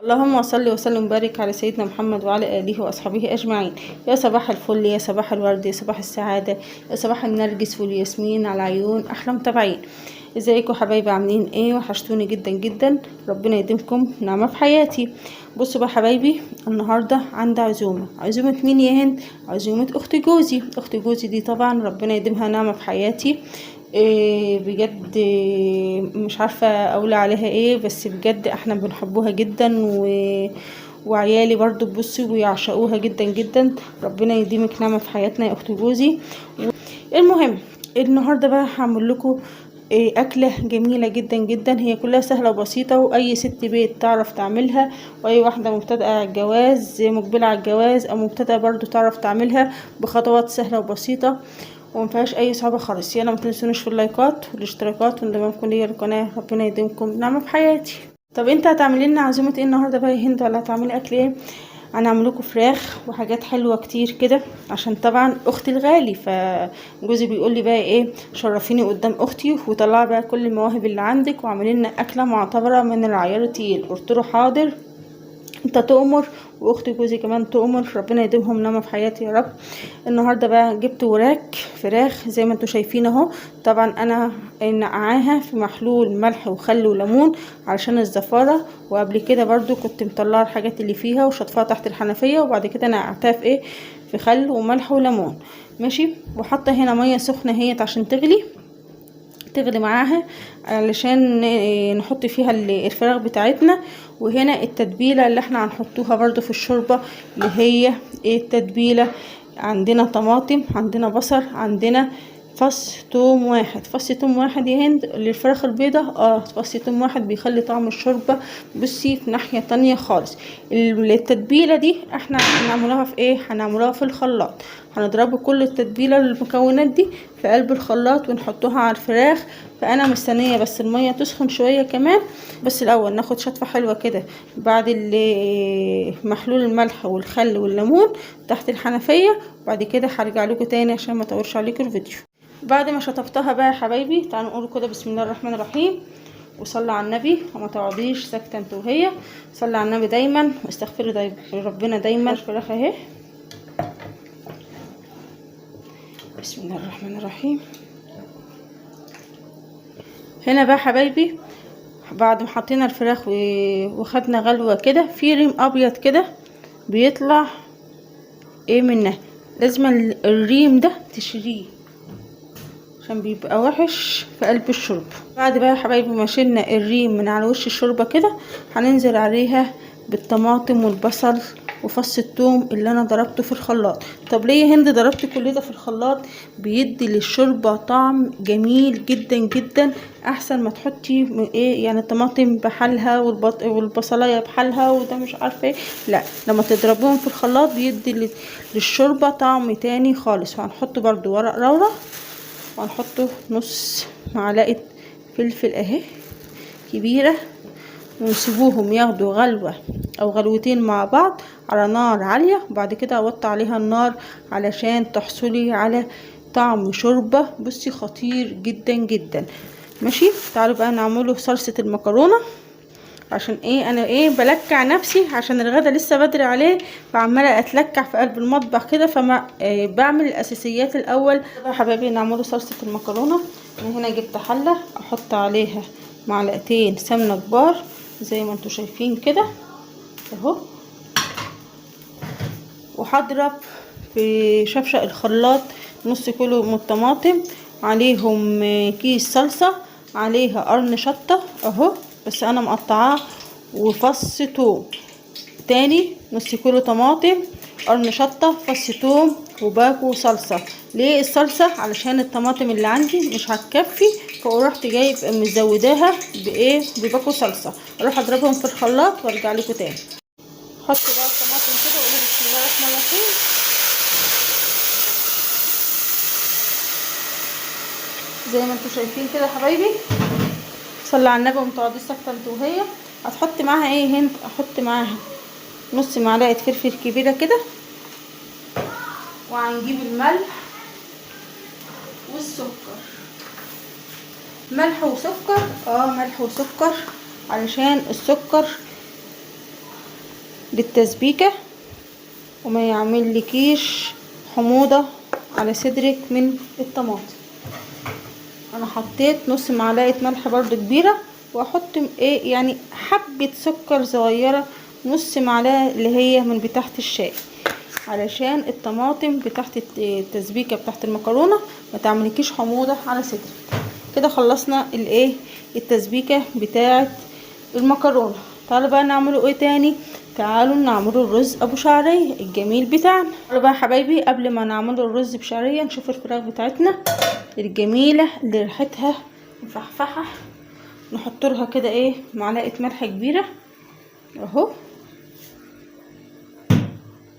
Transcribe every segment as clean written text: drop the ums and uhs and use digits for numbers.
اللهم صل وسلم وبارك على سيدنا محمد وعلى آله وأصحابه أجمعين. يا صباح الفل، يا صباح الورد، يا صباح السعادة، يا صباح النرجس والياسمين على عيون أحلى متابعين. ازيكم حبايبي؟ عاملين ايه؟ وحشتوني جدا جدا، ربنا يديمكم نعمة في حياتي. بصوا بقى حبايبي، النهاردة عندي عزومة مين يا هند؟ عزومة أخت جوزي دي طبعا ربنا يديمها نعمة في حياتي. إيه بجد، مش عارفة اقول عليها ايه، بس بجد احنا بنحبوها جدا وعيالي برضو بصوا ويعشقوها جدا جدا. ربنا يديمك نعمة في حياتنا يا اخت جوزي. المهم النهاردة بقى هعمل لكم أكلة جميلة جدا جدا، هي كلها سهلة وبسيطة وأي ست بيت تعرف تعملها، وأي واحدة مبتدئة على الجواز، مقبلة على الجواز أو مبتدئة برضو تعرف تعملها بخطوات سهلة وبسيطة ومفيهاش أي صعوبة خالص. يلا متنسونوش في اللايكات والاشتراكات وانضمامكم ليا القناة، ربنا يديمكم نعمة في حياتي. طب انت هتعملي لنا عزومة ايه النهاردة بقى يا هند، ولا هتعملي أكل ايه؟ انا عامله لكم فراخ وحاجات حلوه كتير كده، عشان طبعا اختي الغالي، فجوزي بيقول لي بقى ايه، شرفيني قدام اختي وطلعي بقى كل المواهب اللي عندك واعملي لنا اكله معتبره من العيار التقيل. قلت له حاضر، انت تؤمر واخت جوزي كمان تؤمر، ربنا يديمهم نعمه في حياتي يا رب. النهارده بقى جبت وراك فراخ زي ما انتم شايفين اهو. طبعا انا نقعاها في محلول ملح وخل وليمون علشان الزفاره، وقبل كده برضو كنت مطلعه الحاجات اللي فيها وشطفها تحت الحنفيه، وبعد كده نقعتها في ايه، في خل وملح وليمون. ماشي، وحاطه هنا ميه سخنه هي عشان تغلي معاها علشان نحط فيها الفراخ بتاعتنا. وهنا التتبيلة اللي احنا هنحطوها برضو في الشوربة، اللي هي ايه التتبيلة، عندنا طماطم، عندنا بصل، عندنا فص توم واحد يا هند للفراخ البيضة. فص توم واحد بيخلي طعم الشوربة بصي في ناحية تانية خالص. التتبيلة دي احنا هنعملوها في ايه، هنعملوها في الخلاط، هنضربوا كل التتبيلة المكونات دي في قلب الخلاط ونحطوها على الفراخ. فانا مستنيه بس الميه تسخن شويه كمان، بس الاول ناخد شطفه حلوه كده بعد محلول الملح والخل والليمون تحت الحنفيه، وبعد كده هرجع لكم تاني عشان ما اطولش عليكم الفيديو. بعد ما شطفتها بقى يا حبايبي، تعالوا نقول كده بسم الله الرحمن الرحيم وصلى على النبي، وما تقعديش ساكته انت وهي، صلى على النبي دايما واستغفري ربنا دايما. الفراخ اهي، بسم الله الرحمن الرحيم. هنا بقى حبايبي بعد ما حطينا الفراخ وخدنا غلوة كده، في ريم ابيض كده بيطلع ايه منها، لازم الريم ده تشريه عشان بيبقى وحش في قلب الشوربه. بعد بقى يا حبايبي ما شلنا الريم من على وش الشوربه كده، هننزل عليها بالطماطم والبصل وفص الثوم اللي انا ضربته في الخلاط. طب ليه يا هند ضربت كل ده في الخلاط؟ بيدي للشوربه طعم جميل جدا جدا، احسن ما تحطي ايه يعني الطماطم بحالها والبصلايه بحالها وده مش عارفه ايه. لا، لما تضربوهم في الخلاط بيدي للشوربه طعم تاني خالص. وهنحط برضو ورق لورا، وهنحطه نص معلقه فلفل اهي كبيره، ونسيبوهم ياخدوا غلوة او غلوتين مع بعض على نار عالية، وبعد كده اوطي عليها النار علشان تحصلي على طعم شوربة بصي خطير جدا جدا. ماشي، تعالوا بقى نعمله صلصة المكرونة. عشان ايه انا ايه بلكع نفسي عشان الغدا لسه بدري عليه، فعماله اتلكع في قلب المطبخ كده، فما بعمل الاساسيات الاول. يا حبايبي نعمله صلصه المكرونه. انا هنا جبت حله احط عليها معلقتين سمنه كبار زي ما انتم شايفين كده اهو، وهضرب في شفشق الخلاط نص كيلو من الطماطم، عليهم كيس صلصه، عليها قرن شطه اهو بس انا مقطعاه، وفص توم تاني، نص كيلو طماطم، قرن شطه، فص توم، وباكو صلصه. ليه الصلصه؟ علشان الطماطم اللي عندي مش هتكفي، فرحت جايب مزوداها بايه، بباكو صلصه. اروح اضربهم في الخلاط وارجع لكم تاني. حط بقى الطماطم كده وقولوا بسم الله الرحمن الرحيم. زي ما انتم شايفين كده يا حبايبي، صلي على النبي ومتقعديش ساكته انت وهي. هتحط معاها ايه هند؟ احط معاها نص معلقه فلفل كبيره كده، وهنجيب الملح والسكر، ملح وسكر، ملح وسكر علشان السكر للتسبيكة وما يعملكيش حموضة على صدرك من الطماطم. انا حطيت نص معلقة ملح برضو كبيرة، واحط ايه يعني حبة سكر صغيرة، نص معلقة اللي هي من بتاعة الشاي، علشان الطماطم بتاعة التسبيكة بتاعة المكرونة ما تعملكيش حموضة على صدرك. كده خلصنا الايه التسبيكة بتاعة المكرونة. تعالوا بقى نعمله ايه تاني؟ تعالوا نعمله الرز ابو شعرية الجميل بتاعنا. تعالوا بقى يا حبايبي قبل ما نعمله الرز بشعرية نشوف الفراخ بتاعتنا الجميلة اللي ريحتها مفحفحة. نحط لها كده ايه معلقة ملح كبيرة اهو،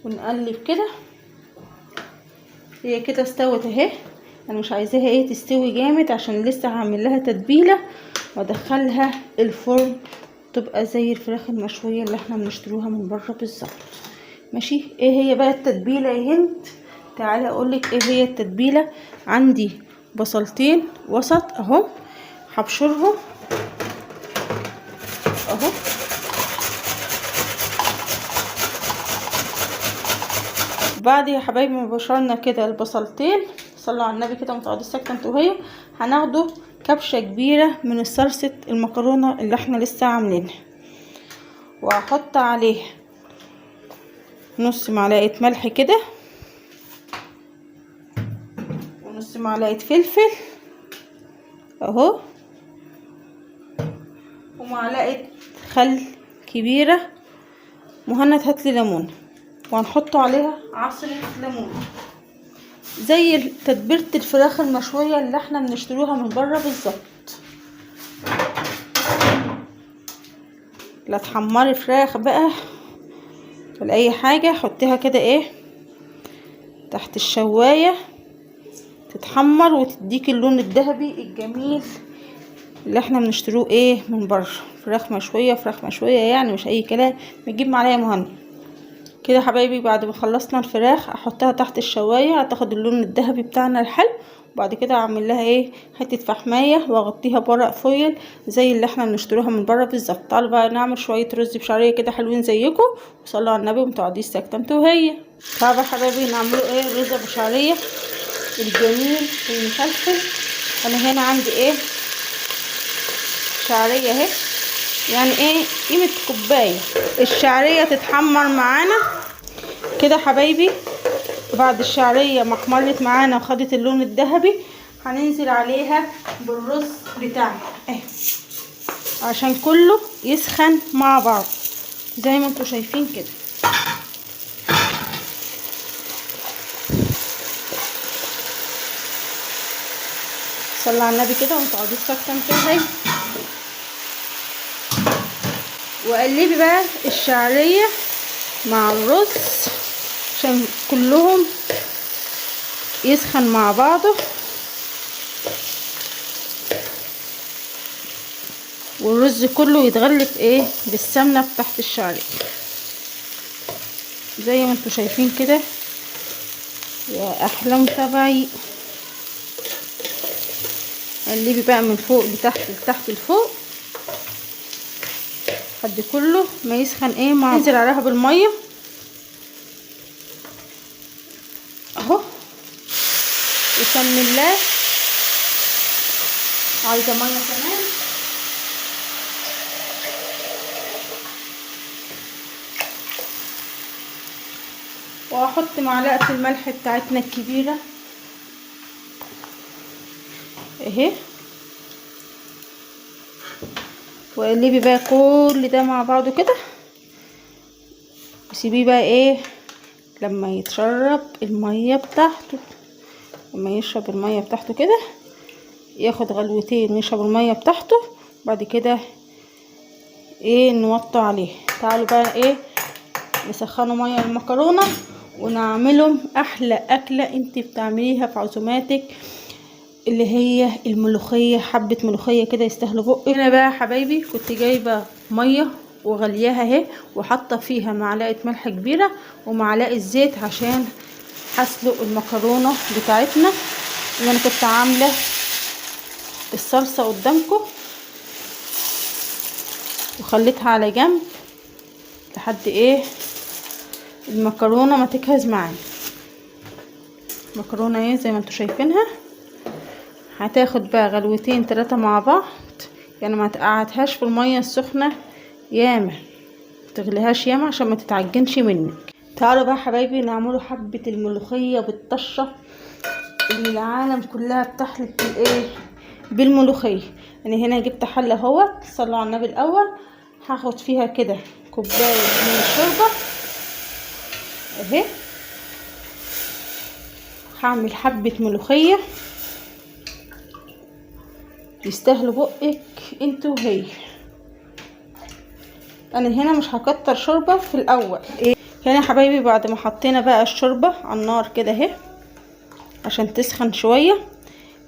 ونقلب كده. هي كده استوت اهي. انا مش عايزاها ايه تستوي جامد عشان لسه هعمل لها تتبيله وادخلها الفرن تبقى زي الفراخ المشويه اللي احنا بنشتروها من بره بالظبط. ماشي. ايه هي بقى التتبيله يا هند؟ تعالى اقولك ايه هي التتبيله. عندي بصلتين وسط اهو، هبشرهم اهو. بعد يا حبايبي ما بشرنا كده البصلتين، صلوا على النبي كده متقعدوش ساكته انتوا وهي، هناخده كبشه كبيره من صلصه المكرونه اللي احنا لسه عاملينها، وهحط عليه نص معلقه ملح كده، ونص معلقه فلفل اهو، ومعلقه خل كبيره. مهند هاتلي ليمون، وهنحط عليها عصرة ليمون زي تتبيلة الفراخ المشوية اللي احنا بنشتروها من بره بالظبط. لا تحمري فراخ بقى ولا اي حاجة، حطيها كده ايه تحت الشواية تتحمر وتديك اللون الذهبي الجميل اللي احنا بنشتروه ايه من بره. فراخ مشوية فراخ مشوية يعني مش اي كلام. بنجيب معلقة مهند كده حبايبي. بعد ما خلصنا الفراخ احطها تحت الشوايه هتاخد اللون الذهبي بتاعنا الحلو، وبعد كده اعمل لها ايه حته فحمايه واغطيها بورق فويل زي اللي احنا بنشتروها من بره بالظبط. تعالوا بقى نعمل شويه رز بشعريه كده حلوين زيكم، وصلوا على النبي ومتقعديش ساكته انتوا وهي. تعالوا بقى حبايبي نعملوا ايه رز ابو شعريه الجميل المفلفل. انا هنا عندي ايه شعريه اهي، يعني ايه قيمة كوباية. الشعرية تتحمر معانا كده حبايبي. بعد الشعرية ما احمرت معانا وخدت اللون الذهبي هننزل عليها بالرز بتاعنا اهي عشان كله يسخن مع بعض زي ما انتوا شايفين كده. صلى على النبي كده ومتقعدوش ساكتة انتوا اهي. وقلبي بقى الشعرية مع الرز عشان كلهم يسخن مع بعضه، والرز كله يتغلف ايه بالسمنة تحت الشعرية زي ما انتوا شايفين كده يا احلى متابعي. قلبي بقى من فوق لتحت لتحت لفوق لحد كله ما يسخن ايه مع. انزل عليها بالميه اهو بسم الله. عايزه ميه كمان وهحط معلقه الملح بتاعتنا الكبيره اهي، وقلبي بقى كل ده مع بعضه كده وسيبيه بقى ايه لما يتشرب الميه بتاعته. لما يشرب الميه بتاعته كده ياخد غلوتين ويشرب الميه بتاعته، بعد كده ايه نوطي عليه. تعالوا بقى ايه نسخنوا ميه المكرونه ونعملهم احلى اكله انت بتعمليها في عزوماتك اللي هي الملوخيه. حبه ملوخيه كده يستاهلوا بقي. هنا بقى حبايبي كنت جايبه ميه وغلياها اهي، وحاطه فيها معلقه ملح كبيره ومعلقه زيت عشان هسلق المكرونه بتاعتنا اللي انا كنت عامله الصلصه قدامكم، وخليتها على جنب لحد ايه المكرونه ما تجهز معانا. المكرونه اهي زي ما انتوا شايفينها، هتاخد بقى غلوتين 3 مع بعض، يعني ما تقعدهاش في الميه السخنه ياما، تغليهاش ياما عشان ما تتعجنش منك. تعالوا بقى حبايبي نعملوا حبه الملوخيه بالطشه اللي العالم كلها بتحلف بالايه، بالملوخيه. انا هنا جبت حله اهوت، صلوا على النبي الاول. هاخد فيها كده كوبايه من الشوربه اهي، هعمل حبه ملوخيه يستاهلوا بقك انتوا وهي. انا هنا مش هكتر شوربه في الاول ايه. هنا حبايبي بعد ما حطينا بقى الشوربه على النار كده اهي عشان تسخن شويه،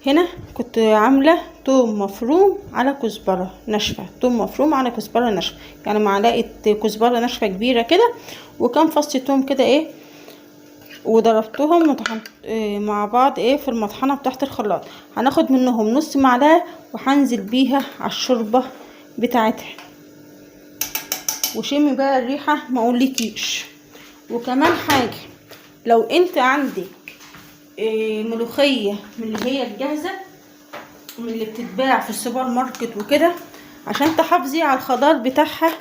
هنا كنت عامله توم مفروم على كزبره ناشفه، توم مفروم على كزبره ناشفه، يعني معلقه كزبره ناشفه كبيره كده، وكام فص توم كده ايه، وضربتهم مع بعض ايه في المطحنه بتاعت الخلاط. هناخد منهم نص معلقه وهنزل بيها على الشوربه بتاعتها، وشمي بقى الريحه ما اقولكيش. وكمان حاجه، لو انت عندك ملوخيه من اللي هي الجاهزه، من اللي بتتباع في السوبر ماركت وكده، عشان تحافظي على الخضار بتاعها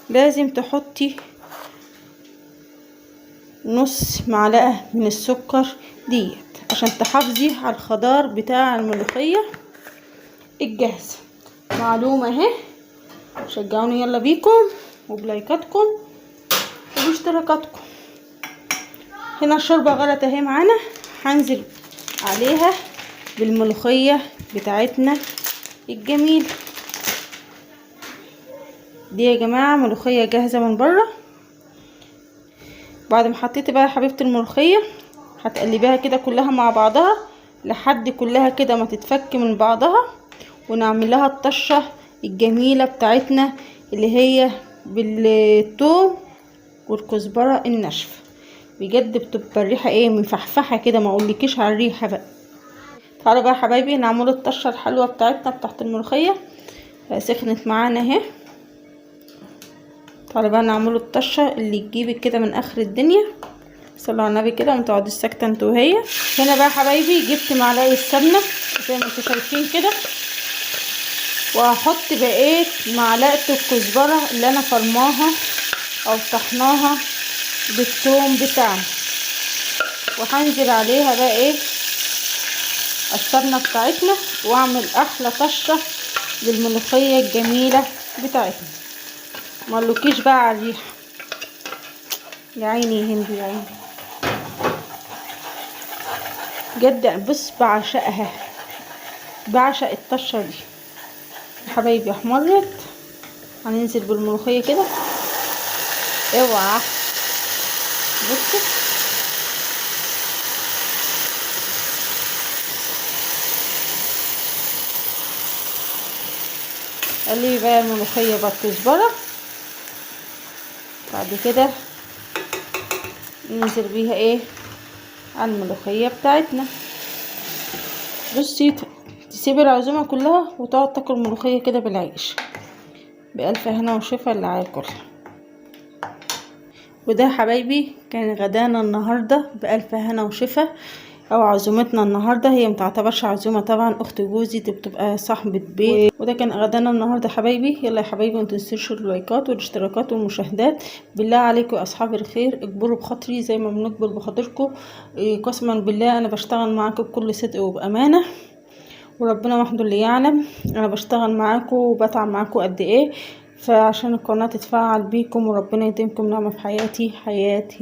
لازم تحطي نص معلقه من السكر ديت عشان تحافظي على الخضار بتاع الملوخيه الجاهزه. معلومه اهي، شجعوني يلا بيكم وبلايكاتكم وباشتراكاتكم. هنا الشوربه غلت اهي معانا، هنزل عليها بالملوخيه بتاعتنا الجميل دي يا جماعه، ملوخيه جاهزه من بره. بعد ما حطيت بقى يا حبيبتي الملوخيه، هتقلبيها كده كلها مع بعضها لحد كلها كده ما تتفك من بعضها، ونعمل لها الطشه الجميله بتاعتنا اللي هي بالثوم والكزبره الناشفه. بجد بتبقى الريحه ايه، مفحفحه كده ما اقولكيش على الريحه بقى. تعالوا بقى يا حبايبي نعملوا الطشه الحلوه بتاعتنا بتاعت الملوخيه. سخنت معانا اهي. تعالوا بقى نعملوا الطشه اللي تجيبك كده من اخر الدنيا. صلوا على النبي كده وما تقعدوش ساكته انتوا وهي. هنا بقى يا حبايبي جبت معلقه سمنه زي ما انتوا شايفين كده، وهحط بقيه معلقه الكزبره اللي انا فرماها او طحناها بالثوم بتاعنا، وهنزل عليها بقى ايه السمنه بتاعتنا، واعمل احلى طشه للملوخيه الجميله بتاعتنا. مقولكيش بقى على الريحه، يا عيني يا هندي يا عيني، بجد بص بعشقها، بعشق الطشه دي يا حبايبي. احمرت، هننزل بالملوخيه كده، اوعى بصي قلبي بقى الملوخيه بالكزبره. بعد كده ننزل بيها ايه على الملوخيه بتاعتنا. بصي تسيبي العزومه كلها وتقعد تاكل ملوخيه كده بالعيش، بألف هنا وشفا اللي هياكلها. وده يا حبايبي كان غدانا النهارده بألف هنا وشفا، او عزومتنا النهارده. هي متعتبرش عزومه طبعا، اخت جوزي دي بتبقى صاحبه بيت. وده كان غدانا النهارده حبايبي. يلا يا حبايبي ما تنسوش اللايكات والاشتراكات والمشاهدات. بالله عليكم يا اصحاب الخير اجبروا بخاطري زي ما بنجبر بخاطركم. قسما بالله انا بشتغل معاكم بكل صدق وبامانه، وربنا وحده اللي يعلم انا بشتغل معاكم وبتعب معاكم قد ايه، فعشان القناه تتفاعل بيكم وربنا يديمكم نعمه في حياتي.